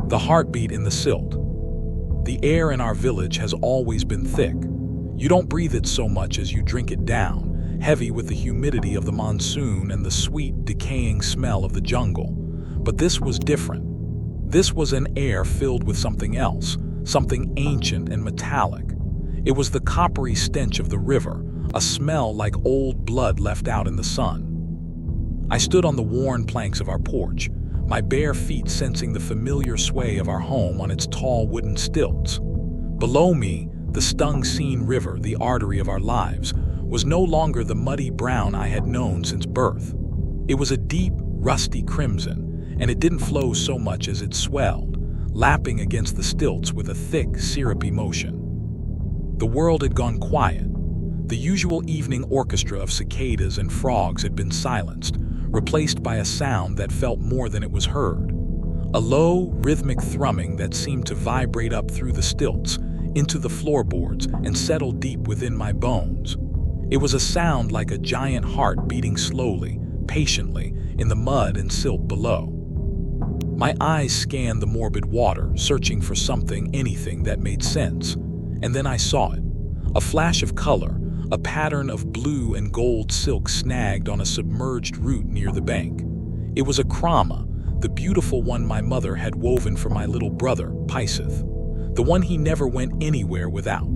The heartbeat in the silt. The air in our village has always been thick. You don't breathe it so much as you drink it down, heavy with the humidity of the monsoon and the sweet, decaying smell of the jungle. But this was different. This was an air filled with something else, something ancient and metallic. It was the coppery stench of the river, a smell like old blood left out in the sun. I stood on the worn planks of our porch, my bare feet sensing the familiar sway of our home on its tall wooden stilts. Below me, the stung-seen river, the artery of our lives, was no longer the muddy brown I had known since birth. It was a deep, rusty crimson, and it didn't flow so much as it swelled, lapping against the stilts with a thick, syrupy motion. The world had gone quiet. The usual evening orchestra of cicadas and frogs had been silenced, replaced by a sound that felt more than it was heard. A low, rhythmic thrumming that seemed to vibrate up through the stilts, into the floorboards, and settle deep within my bones. It was a sound like a giant heart beating slowly, patiently, in the mud and silt below. My eyes scanned the morbid water, searching for something, anything that made sense. And then I saw it. A flash of color, a pattern of blue and gold silk snagged on a submerged root near the bank. It was a krama, the beautiful one my mother had woven for my little brother, Piseth, the one he never went anywhere without.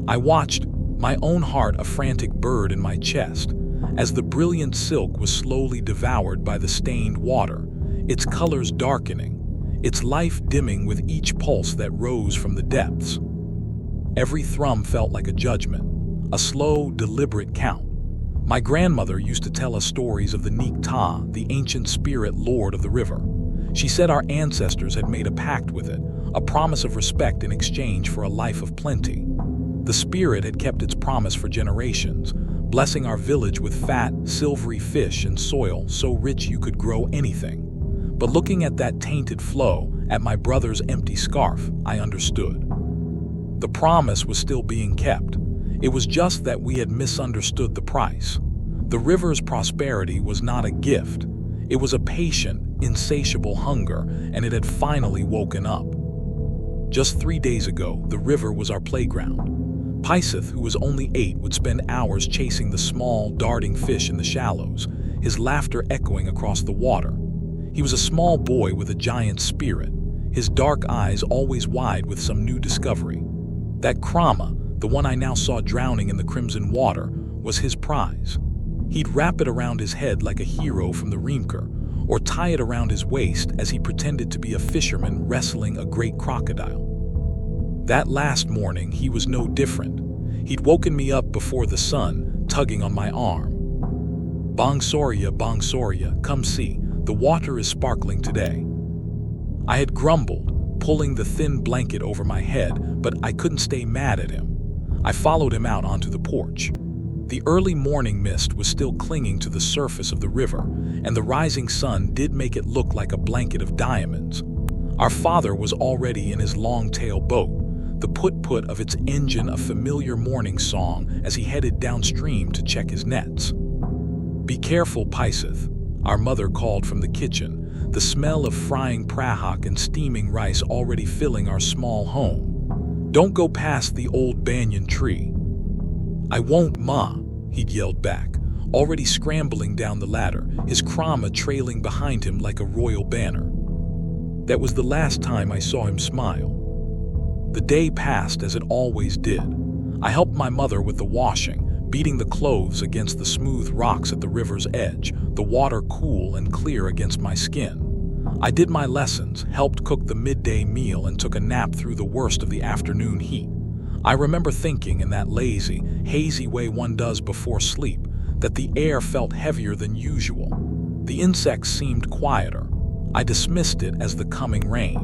I watched, my own heart a frantic bird in my chest, as the brilliant silk was slowly devoured by the stained water, its colors darkening, its life dimming with each pulse that rose from the depths. Every thrum felt like a judgment, a slow, deliberate count. My grandmother used to tell us stories of the Nikta, the ancient spirit lord of the river. She said our ancestors had made a pact with it, a promise of respect in exchange for a life of plenty. The spirit had kept its promise for generations, blessing our village with fat, silvery fish and soil so rich you could grow anything. But looking at that tainted flow, at my brother's empty scarf, I understood. The promise was still being kept. It was just that we had misunderstood the price. The river's prosperity was not a gift. It was a patient, insatiable hunger, and it had finally woken up. Just 3 days ago, the river was our playground. Piseth, who was only 8, would spend hours chasing the small, darting fish in the shallows, his laughter echoing across the water. He was a small boy with a giant spirit, his dark eyes always wide with some new discovery. That krama, the one I now saw drowning in the crimson water, was his prize. He'd wrap it around his head like a hero from the Rhythmic, or tie it around his waist as he pretended to be a fisherman wrestling a great crocodile. That last morning, he was no different. He'd woken me up before the sun, tugging on my arm. Bang Soria, come see, the water is sparkling today. I had grumbled, pulling the thin blanket over my head, but I couldn't stay mad at him. I followed him out onto the porch. The early morning mist was still clinging to the surface of the river, and the rising sun did make it look like a blanket of diamonds. Our father was already in his long-tail boat, the put-put of its engine a familiar morning song as he headed downstream to check his nets. "Be careful, Piseth," our mother called from the kitchen, the smell of frying prahak and steaming rice already filling our small home. "Don't go past the old banyan tree." "I won't, Ma," he'd yelled back, already scrambling down the ladder, his krama trailing behind him like a royal banner. That was the last time I saw him smile. The day passed as it always did. I helped my mother with the washing, beating the clothes against the smooth rocks at the river's edge, the water cool and clear against my skin. I did my lessons, helped cook the midday meal, and took a nap through the worst of the afternoon heat. I remember thinking in that lazy, hazy way one does before sleep, that the air felt heavier than usual. The insects seemed quieter. I dismissed it as the coming rain.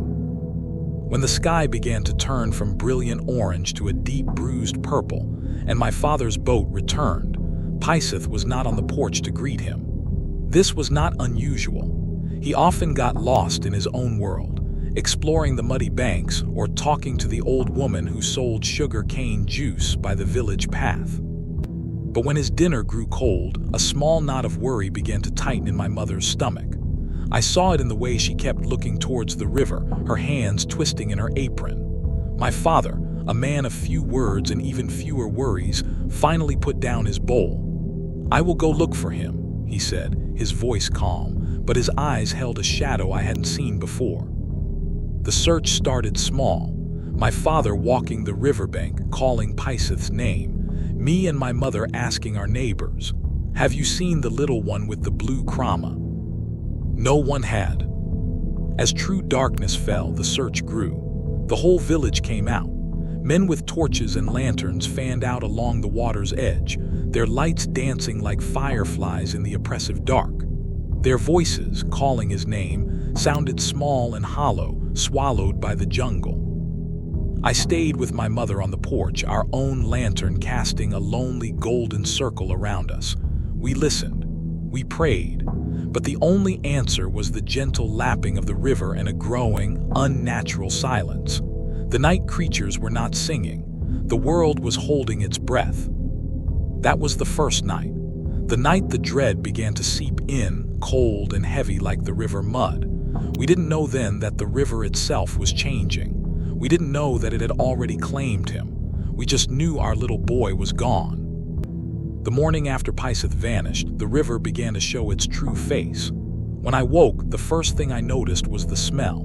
When the sky began to turn from brilliant orange to a deep bruised purple, and my father's boat returned, Piseth was not on the porch to greet him. This was not unusual. He often got lost in his own world, exploring the muddy banks or talking to the old woman who sold sugar cane juice by the village path. But when his dinner grew cold, a small knot of worry began to tighten in my mother's stomach. I saw it in the way she kept looking towards the river, her hands twisting in her apron. My father, a man of few words and even fewer worries, finally put down his bowl. "I will go look for him," he said, his voice calm, but his eyes held a shadow I hadn't seen before. The search started small. My father walking the riverbank, calling Piseth's name. Me and my mother asking our neighbors, "Have you seen the little one with the blue krama?" No one had. As true darkness fell, the search grew. The whole village came out. Men with torches and lanterns fanned out along the water's edge, their lights dancing like fireflies in the oppressive dark. Their voices, calling his name, sounded small and hollow, swallowed by the jungle. I stayed with my mother on the porch, our own lantern casting a lonely golden circle around us. We listened. We prayed. But the only answer was the gentle lapping of the river and a growing, unnatural silence. The night creatures were not singing. The world was holding its breath. That was the first night. The night the dread began to seep in, cold and heavy like the river mud. We didn't know then that the river itself was changing. We didn't know that it had already claimed him. We just knew our little boy was gone. The morning after Piseth vanished, the river began to show its true face. When I woke, the first thing I noticed was the smell.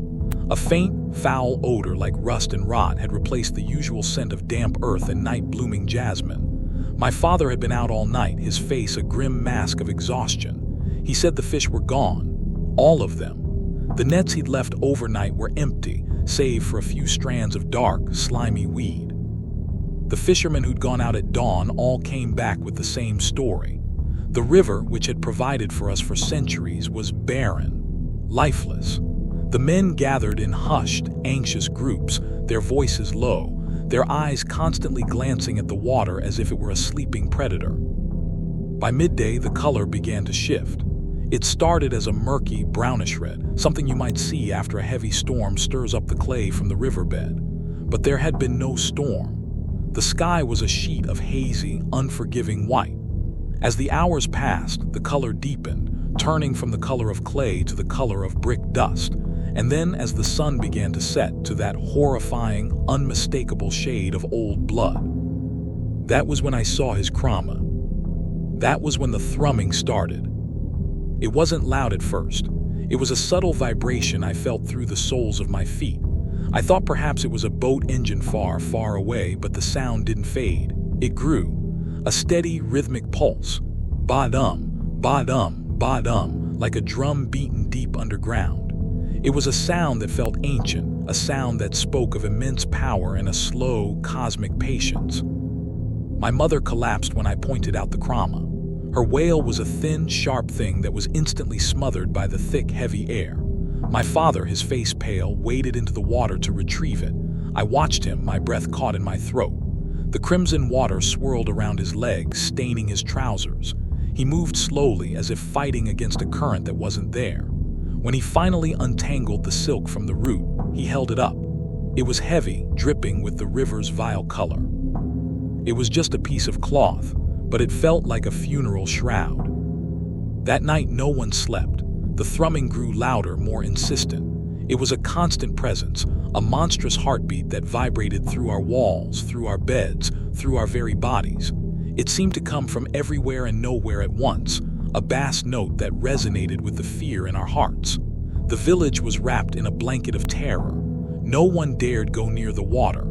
A faint, foul odor like rust and rot had replaced the usual scent of damp earth and night-blooming jasmine. My father had been out all night, his face a grim mask of exhaustion. He said the fish were gone. All of them. The nets he'd left overnight were empty, save for a few strands of dark, slimy weed. The fishermen who'd gone out at dawn all came back with the same story. The river, which had provided for us for centuries, was barren, lifeless. The men gathered in hushed, anxious groups, their voices low, their eyes constantly glancing at the water as if it were a sleeping predator. By midday, the color began to shift. It started as a murky, brownish red, something you might see after a heavy storm stirs up the clay from the riverbed. But there had been no storm. The sky was a sheet of hazy, unforgiving white. As the hours passed, the color deepened, turning from the color of clay to the color of brick dust, and then as the sun began to set, to that horrifying, unmistakable shade of old blood. That was when I saw his krama. That was when the thrumming started. It wasn't loud at first. It was a subtle vibration I felt through the soles of my feet. I thought perhaps it was a boat engine far, far away, but the sound didn't fade. It grew. A steady, rhythmic pulse. Ba-dum, ba-dum, ba-dum, like a drum beaten deep underground. It was a sound that felt ancient, a sound that spoke of immense power and a slow, cosmic patience. My mother collapsed when I pointed out the krama. Her wail was a thin, sharp thing that was instantly smothered by the thick, heavy air. My father, his face pale, waded into the water to retrieve it. I watched him, my breath caught in my throat. The crimson water swirled around his legs, staining his trousers. He moved slowly, as if fighting against a current that wasn't there. When he finally untangled the silk from the root, he held it up. It was heavy, dripping with the river's vile color. It was just a piece of cloth, but it felt like a funeral shroud. That night no one slept. The thrumming grew louder, more insistent. It was a constant presence, a monstrous heartbeat that vibrated through our walls, through our beds, through our very bodies. It seemed to come from everywhere and nowhere at once, a bass note that resonated with the fear in our hearts. The village was wrapped in a blanket of terror. No one dared go near the water.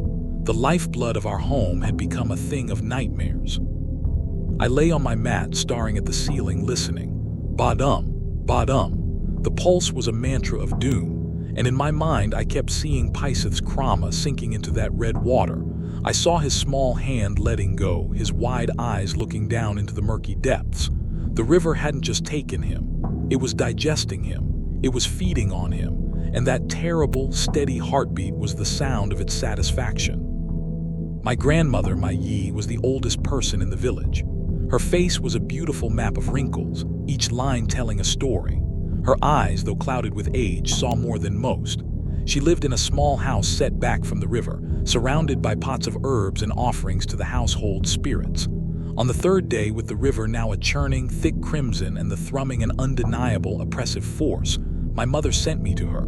The lifeblood of our home had become a thing of nightmares. I lay on my mat, staring at the ceiling, listening. Ba-dum. Ba-dum. The pulse was a mantra of doom, and in my mind I kept seeing Piseth's krama sinking into that red water. I saw his small hand letting go, his wide eyes looking down into the murky depths. The river hadn't just taken him. It was digesting him. It was feeding on him, and that terrible, steady heartbeat was the sound of its satisfaction. My grandmother, my Yi, was the oldest person in the village. Her face was a beautiful map of wrinkles, each line telling a story. Her eyes, though clouded with age, saw more than most. She lived in a small house set back from the river, surrounded by pots of herbs and offerings to the household spirits. On the third day, with the river now a churning, thick crimson and the thrumming an undeniable, oppressive force, My mother sent me to her.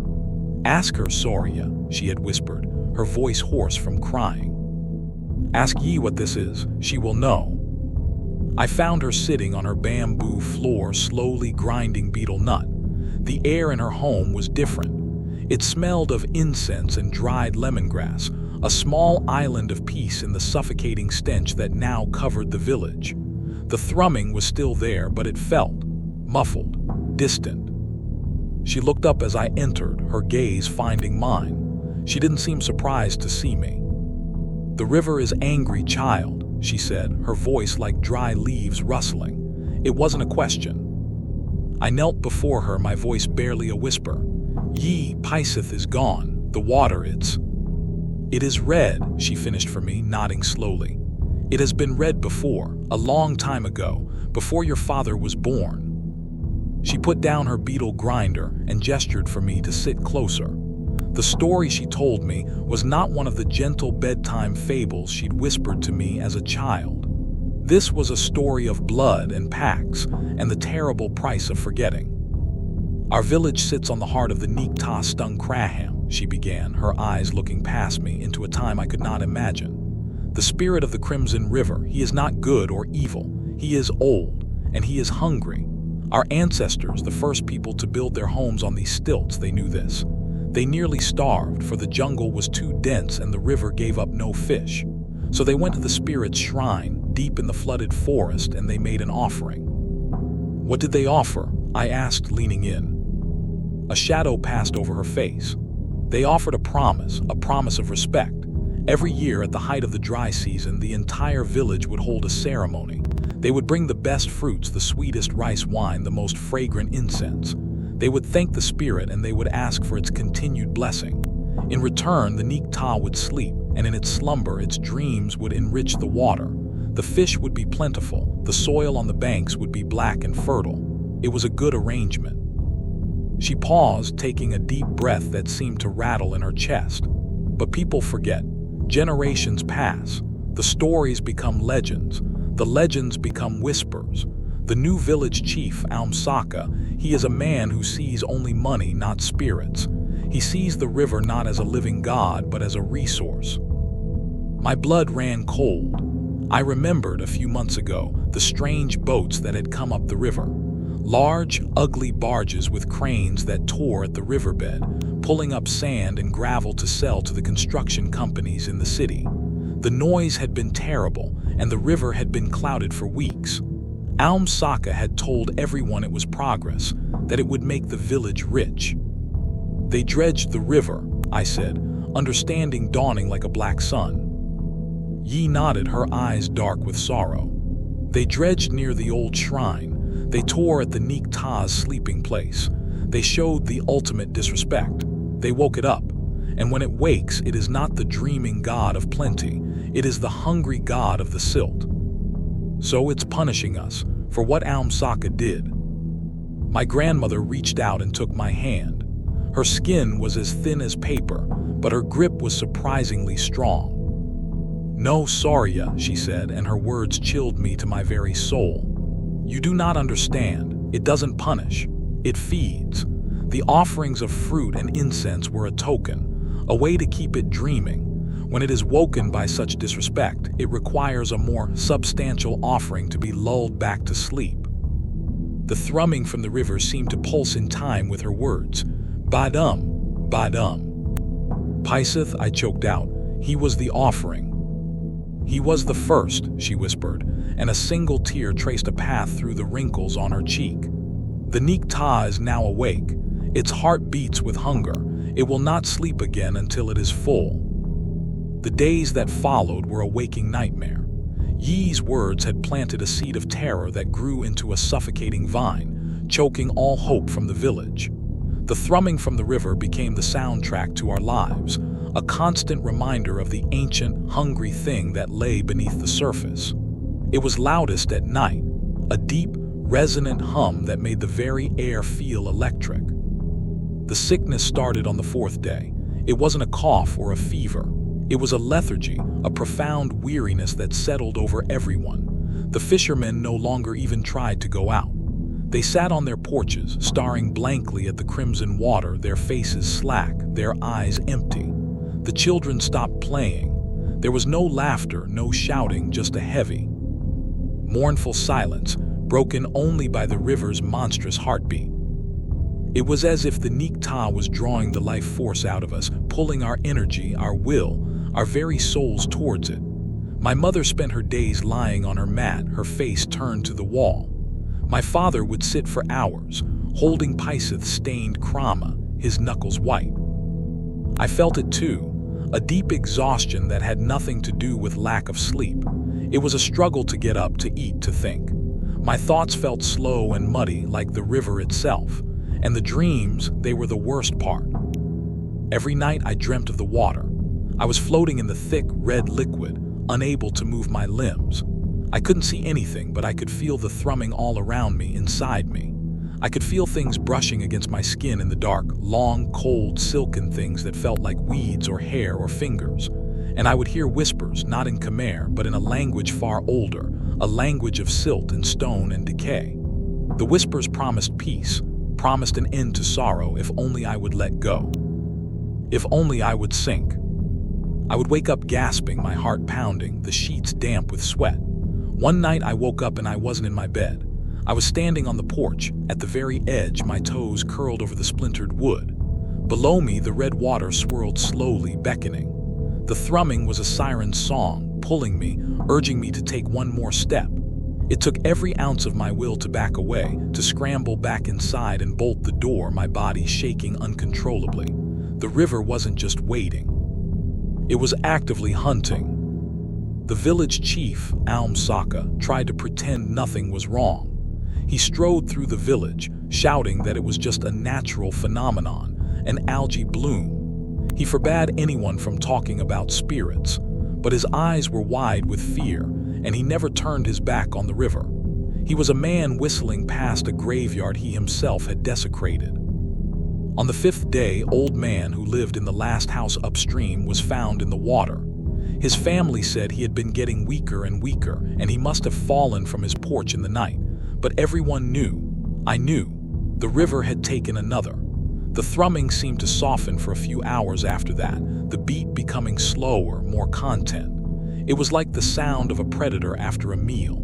Ask her, Soria, she had whispered, her voice hoarse from crying. Ask Yi what this is, she will know. I found her sitting on her bamboo floor, slowly grinding betel nut. The air in her home was different. It smelled of incense and dried lemongrass, a small island of peace in the suffocating stench that now covered the village. The thrumming was still there, but it felt muffled, distant. She looked up as I entered, her gaze finding mine. She didn't seem surprised to see me. The river is angry, child, she said, her voice like dry leaves rustling. It wasn't a question. I knelt before her, my voice barely a whisper. Yi, Piseth is gone. The water, It is red, she finished for me, nodding slowly. It has been red before, a long time ago, before your father was born. She put down her beetle grinder and gestured for me to sit closer. The story she told me was not one of the gentle bedtime fables she'd whispered to me as a child. This was a story of blood and packs and the terrible price of forgetting. Our village sits on the heart of the Neek-Ta Stung Kraham, she began, her eyes looking past me into a time I could not imagine. The spirit of the Crimson River, he is not good or evil. He is old, and he is hungry. Our ancestors, the first people to build their homes on these stilts, they knew this. They nearly starved, for the jungle was too dense and the river gave up no fish. So they went to the spirit's shrine, deep in the flooded forest, and they made an offering. What did they offer? I asked, leaning in. A shadow passed over her face. They offered a promise of respect. Every year at the height of the dry season, the entire village would hold a ceremony. They would bring the best fruits, the sweetest rice wine, the most fragrant incense. They would thank the spirit and they would ask for its continued blessing. In return, the Neek-Ta would sleep, and in its slumber, its dreams would enrich the water. The fish would be plentiful, the soil on the banks would be black and fertile. It was a good arrangement. She paused, taking a deep breath that seemed to rattle in her chest. But people forget. Generations pass. The stories become legends. The legends become whispers. The new village chief, Saka, he is a man who sees only money, not spirits. He sees the river not as a living god, but as a resource. My blood ran cold. I remembered a few months ago the strange boats that had come up the river. Large, ugly barges with cranes that tore at the riverbed, pulling up sand and gravel to sell to the construction companies in the city. The noise had been terrible, and the river had been clouded for weeks. Saka had told everyone it was progress, that it would make the village rich. They dredged the river, I said, understanding dawning like a black sun. Yi nodded, her eyes dark with sorrow. They dredged near the old shrine. They tore at the Neek-Ta's sleeping place. They showed the ultimate disrespect. They woke it up. And when it wakes, it is not the dreaming god of plenty. It is the hungry god of the silt. So it's punishing us for what Saka did. My grandmother reached out and took my hand. Her skin was as thin as paper, but her grip was surprisingly strong. No, Soria, she said, and her words chilled me to my very soul. You do not understand. It doesn't punish. It feeds. The offerings of fruit and incense were a token, a way to keep it dreaming. When it is woken by such disrespect, it requires a more substantial offering to be lulled back to sleep. The thrumming from the river seemed to pulse in time with her words. Badum, badum. Piseth, I choked out. He was the offering. He was the first, she whispered, and a single tear traced a path through the wrinkles on her cheek. The Neek-Ta is now awake. Its heart beats with hunger. It will not sleep again until it is full. The days that followed were a waking nightmare. Yi's words had planted a seed of terror that grew into a suffocating vine, choking all hope from the village. The thrumming from the river became the soundtrack to our lives, a constant reminder of the ancient, hungry thing that lay beneath the surface. It was loudest at night, a deep, resonant hum that made the very air feel electric. The sickness started on the fourth day. It wasn't a cough or a fever. It was a lethargy, a profound weariness that settled over everyone. The fishermen no longer even tried to go out. They sat on their porches, staring blankly at the crimson water, their faces slack, their eyes empty. The children stopped playing. There was no laughter, no shouting, just a heavy, mournful silence, broken only by the river's monstrous heartbeat. It was as if the Nikta was drawing the life force out of us, pulling our energy, our will, our very souls towards it. My mother spent her days lying on her mat, her face turned to the wall. My father would sit for hours, holding Pisith-stained krama, his knuckles white. I felt it too, a deep exhaustion that had nothing to do with lack of sleep. It was a struggle to get up, to eat, to think. My thoughts felt slow and muddy, like the river itself. And the dreams, they were the worst part. Every night I dreamt of the water. I was floating in the thick, red liquid, unable to move my limbs. I couldn't see anything, but I could feel the thrumming all around me, inside me. I could feel things brushing against my skin in the dark, long, cold, silken things that felt like weeds or hair or fingers. And I would hear whispers, not in Khmer, but in a language far older, a language of silt and stone and decay. The whispers promised peace, promised an end to sorrow if only I would let go. If only I would sink. I would wake up gasping, my heart pounding, the sheets damp with sweat. One night I woke up and I wasn't in my bed. I was standing on the porch, at the very edge, my toes curled over the splintered wood. Below me, the red water swirled slowly, beckoning. The thrumming was a siren's song, pulling me, urging me to take one more step. It took every ounce of my will to back away, to scramble back inside and bolt the door, my body shaking uncontrollably. The river wasn't just waiting. It was actively hunting. The village chief, Aum Saka, tried to pretend nothing was wrong. He strode through the village, shouting that it was just a natural phenomenon, an algae bloom. He forbade anyone from talking about spirits, but his eyes were wide with fear, and he never turned his back on the river. He was a man whistling past a graveyard he himself had desecrated. On the 5th day, old man who lived in the last house upstream was found in the water. His family said he had been getting weaker and weaker, and he must have fallen from his porch in the night. But everyone knew, I knew, the river had taken another. The thrumming seemed to soften for a few hours after that, the beat becoming slower, more content. It was like the sound of a predator after a meal.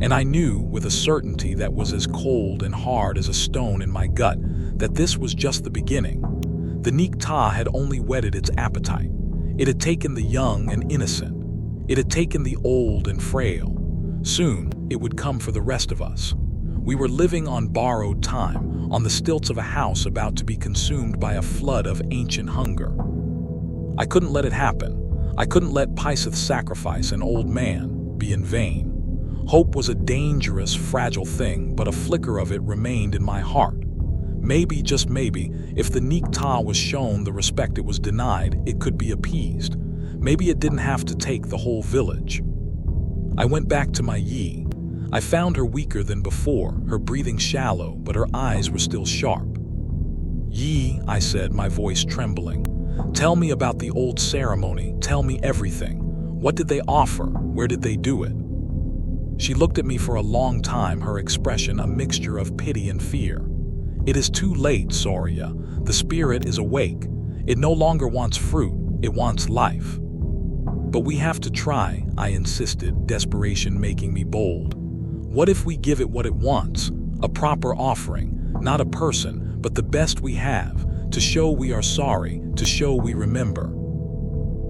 And I knew, with a certainty that was as cold and hard as a stone in my gut, that this was just the beginning. The Nikta had only whetted its appetite. It had taken the young and innocent. It had taken the old and frail. Soon, it would come for the rest of us. We were living on borrowed time, on the stilts of a house about to be consumed by a flood of ancient hunger. I couldn't let it happen. I couldn't let Pisith's sacrifice, an old man, be in vain. Hope was a dangerous, fragile thing, but a flicker of it remained in my heart. Maybe, just maybe, if the Nikta was shown the respect it was denied, it could be appeased. Maybe it didn't have to take the whole village. I went back to my Yi. I found her weaker than before, her breathing shallow, but her eyes were still sharp. Yi, I said, my voice trembling. Tell me about the old ceremony, tell me everything. What did they offer? Where did they do it? She looked at me for a long time, her expression a mixture of pity and fear. It is too late, Soria. The spirit is awake. It no longer wants fruit, it wants life. But we have to try, I insisted, desperation making me bold. What if we give it what it wants? A proper offering, not a person, but the best we have, to show we are sorry, to show we remember.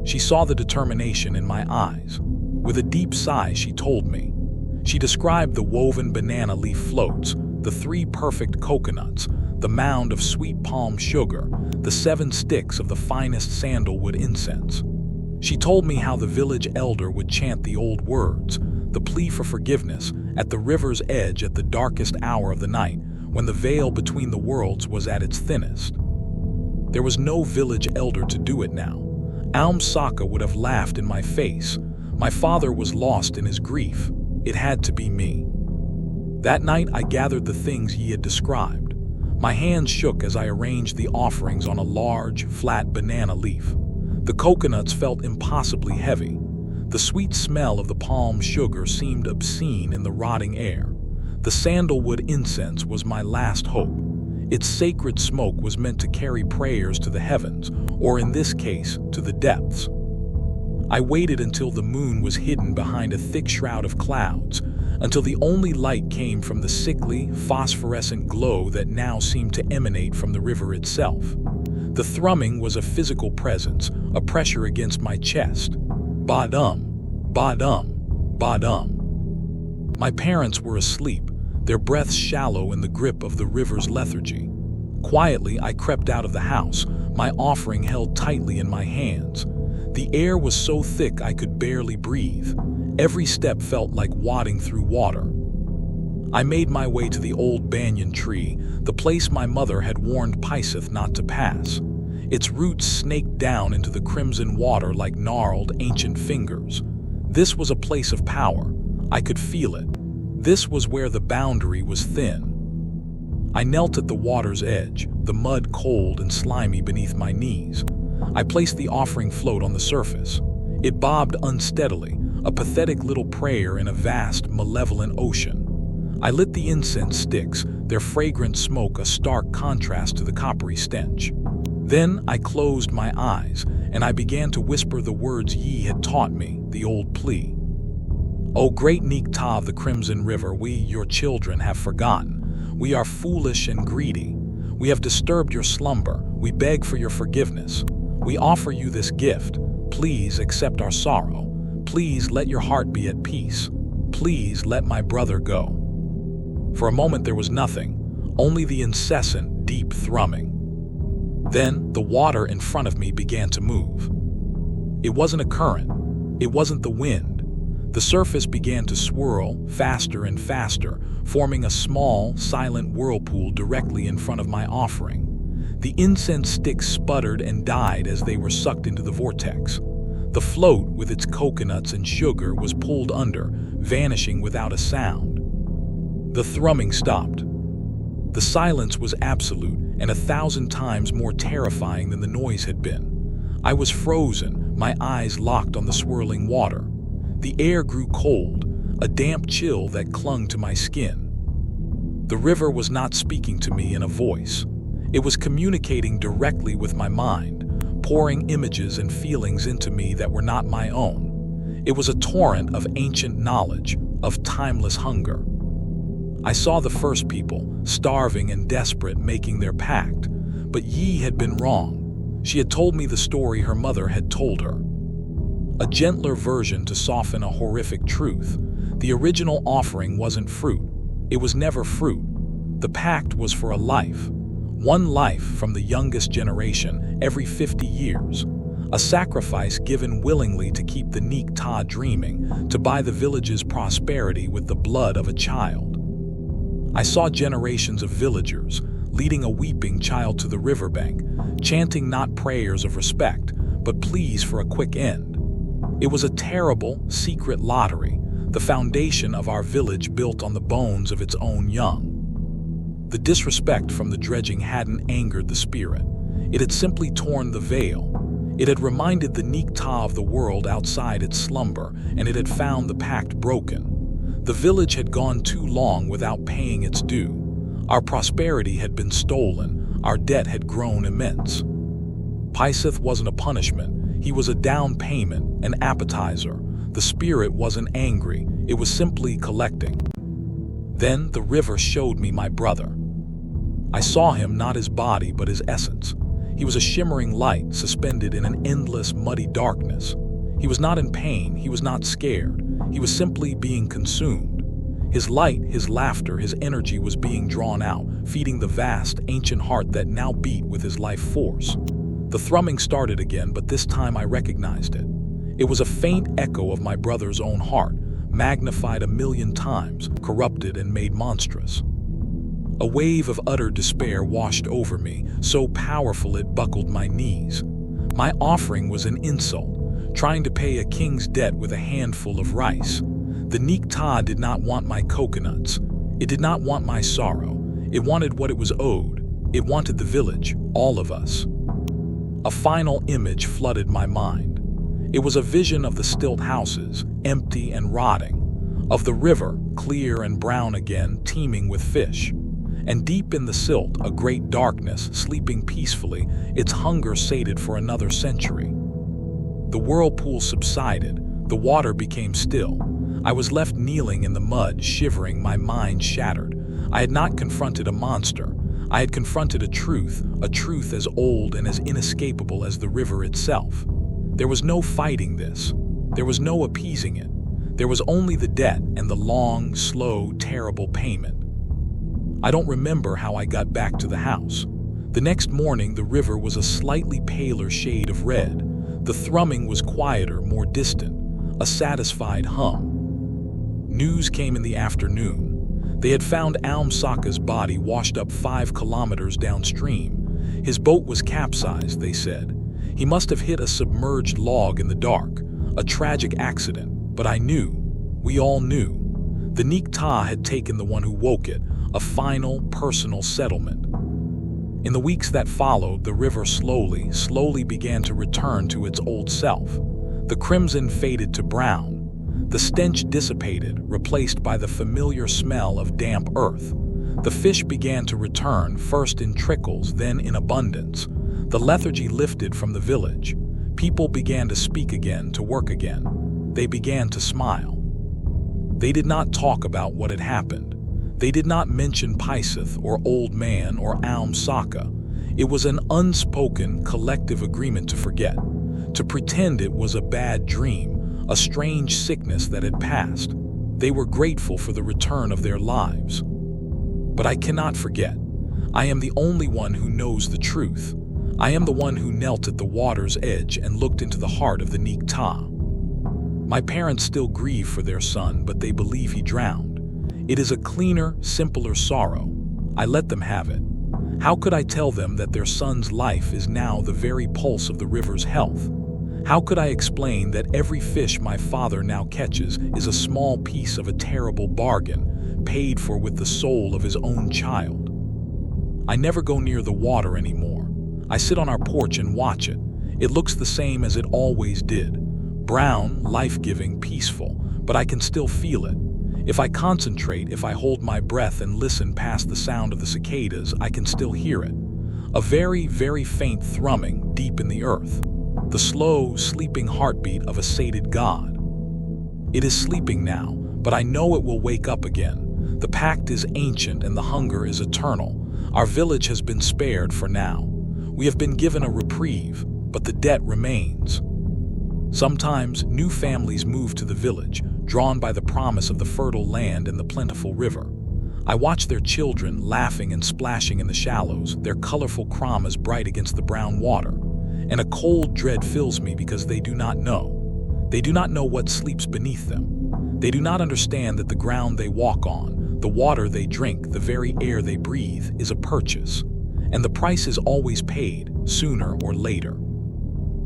She saw the determination in my eyes. With a deep sigh, she told me. She described the woven banana leaf floats, the 3 perfect coconuts, the mound of sweet palm sugar, the 7 sticks of the finest sandalwood incense. She told me how the village elder would chant the old words, the plea for forgiveness, at the river's edge at the darkest hour of the night, when the veil between the worlds was at its thinnest. There was no village elder to do it now. Aum Saka would have laughed in my face. My father was lost in his grief. It had to be me. That night I gathered the things he had described. My hands shook as I arranged the offerings on a large, flat banana leaf. The coconuts felt impossibly heavy. The sweet smell of the palm sugar seemed obscene in the rotting air. The sandalwood incense was my last hope. Its sacred smoke was meant to carry prayers to the heavens, or in this case, to the depths. I waited until the moon was hidden behind a thick shroud of clouds, until the only light came from the sickly, phosphorescent glow that now seemed to emanate from the river itself. The thrumming was a physical presence, a pressure against my chest. Ba-dum, ba-dum, ba-dum. My parents were asleep, their breaths shallow in the grip of the river's lethargy. Quietly, I crept out of the house, my offering held tightly in my hands. The air was so thick I could barely breathe. Every step felt like wading through water. I made my way to the old banyan tree, the place my mother had warned Piseth not to pass. Its roots snaked down into the crimson water like gnarled, ancient fingers. This was a place of power. I could feel it. This was where the boundary was thin. I knelt at the water's edge, the mud cold and slimy beneath my knees. I placed the offering float on the surface. It bobbed unsteadily, a pathetic little prayer in a vast, malevolent ocean. I lit the incense sticks, their fragrant smoke a stark contrast to the coppery stench. Then I closed my eyes, and I began to whisper the words Yi had taught me, the old plea. O great Nikta of the Crimson River, we, your children, have forgotten. We are foolish and greedy. We have disturbed your slumber. We beg for your forgiveness. We offer you this gift. Please accept our sorrow. Please let your heart be at peace. Please let my brother go. For a moment there was nothing, only the incessant, deep thrumming. Then the water in front of me began to move. It wasn't a current. It wasn't the wind. The surface began to swirl faster and faster, forming a small, silent whirlpool directly in front of my offering. The incense sticks sputtered and died as they were sucked into the vortex. The float, with its coconuts and sugar, was pulled under, vanishing without a sound. The thrumming stopped. The silence was absolute and 1,000 times more terrifying than the noise had been. I was frozen, my eyes locked on the swirling water. The air grew cold, a damp chill that clung to my skin. The river was not speaking to me in a voice. It was communicating directly with my mind, pouring images and feelings into me that were not my own. It was a torrent of ancient knowledge, of timeless hunger. I saw the first people, starving and desperate, making their pact. But Yi had been wrong. She had told me the story her mother had told her. A gentler version to soften a horrific truth. The original offering wasn't fruit. It was never fruit. The pact was for a life. One life from the youngest generation every 50 years. A sacrifice given willingly to keep the Nikta dreaming, to buy the village's prosperity with the blood of a child. I saw generations of villagers, leading a weeping child to the riverbank, chanting not prayers of respect, but pleas for a quick end. It was a terrible, secret lottery, the foundation of our village built on the bones of its own young. The disrespect from the dredging hadn't angered the spirit. It had simply torn the veil. It had reminded the Nikta of the world outside its slumber, and it had found the pact broken. The village had gone too long without paying its due. Our prosperity had been stolen. Our debt had grown immense. Piseth wasn't a punishment. He was a down payment, an appetizer. The spirit wasn't angry. It was simply collecting. Then the river showed me my brother. I saw him, not his body, but his essence. He was a shimmering light suspended in an endless, muddy darkness. He was not in pain. He was not scared. He was simply being consumed. His light, his laughter, his energy was being drawn out, feeding the vast, ancient heart that now beat with his life force. The thrumming started again, but this time I recognized it. It was a faint echo of my brother's own heart, magnified 1,000,000 times, corrupted and made monstrous. A wave of utter despair washed over me, so powerful it buckled my knees. My offering was an insult, trying to pay a king's debt with a handful of rice. The Nikta did not want my coconuts. It did not want my sorrow. It wanted what it was owed. It wanted the village, all of us. A final image flooded my mind. It was a vision of the stilt houses, empty and rotting. of the river, clear and brown again, teeming with fish. And deep in the silt, a great darkness, sleeping peacefully, its hunger sated for another century. The whirlpool subsided, the water became still. I was left kneeling in the mud, shivering, my mind shattered. I had not confronted a monster. I had confronted a truth as old and as inescapable as the river itself. There was no fighting this. There was no appeasing it. There was only the debt and the long, slow, terrible payment. I don't remember how I got back to the house. The next morning, the river was a slightly paler shade of red. The thrumming was quieter, more distant, a satisfied hum. News came in the afternoon. They had found Aum Saka's body washed up 5 kilometers downstream. His boat was capsized, they said. He must have hit a submerged log in the dark. A tragic accident, but I knew. We all knew. The Nikta had taken the one who woke it, a final, personal settlement. In the weeks that followed, the river slowly began to return to its old self. The crimson faded to brown. The stench dissipated, replaced by the familiar smell of damp earth. The fish began to return, first in trickles, then in abundance. The lethargy lifted from the village. People began to speak again, to work again. They began to smile. They did not talk about what had happened. They did not mention Piseth or Old Man or Aum Saka. It was an unspoken, collective agreement to forget, to pretend it was a bad dream, a strange sickness that had passed. They were grateful for the return of their lives. But I cannot forget. I am the only one who knows the truth. I am the one who knelt at the water's edge and looked into the heart of the Nikta. My parents still grieve for their son, but they believe he drowned. It is a cleaner, simpler sorrow. I let them have it. How could I tell them that their son's life is now the very pulse of the river's health? How could I explain that every fish my father now catches is a small piece of a terrible bargain, paid for with the soul of his own child? I never go near the water anymore. I sit on our porch and watch it. It looks the same as it always did. Brown, life-giving, peaceful, but I can still feel it. If I concentrate, if I hold my breath and listen past the sound of the cicadas, I can still hear it. A very, very faint thrumming deep in the earth. The slow, sleeping heartbeat of a sated god. It is sleeping now, but I know it will wake up again. The pact is ancient and the hunger is eternal. Our village has been spared for now. We have been given a reprieve, but the debt remains. Sometimes, new families move to the village, drawn by the promise of the fertile land and the plentiful river. I watch their children laughing and splashing in the shallows, their colorful kramas bright against the brown water. And a cold dread fills me because they do not know. They do not know what sleeps beneath them. They do not understand that the ground they walk on, the water they drink, the very air they breathe, is a purchase. And the price is always paid, sooner or later.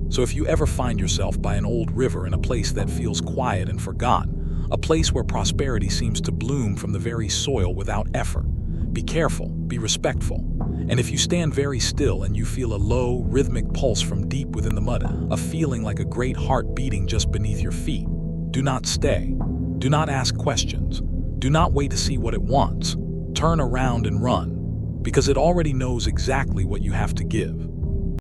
So if you ever find yourself by an old river in a place that feels quiet and forgotten, a place where prosperity seems to bloom from the very soil without effort, be careful, be respectful. And if you stand very still and you feel a low, rhythmic pulse from deep within the mud, a feeling like a great heart beating just beneath your feet, do not stay. Do not ask questions. Do not wait to see what it wants. Turn around and run, because it already knows exactly what you have to give.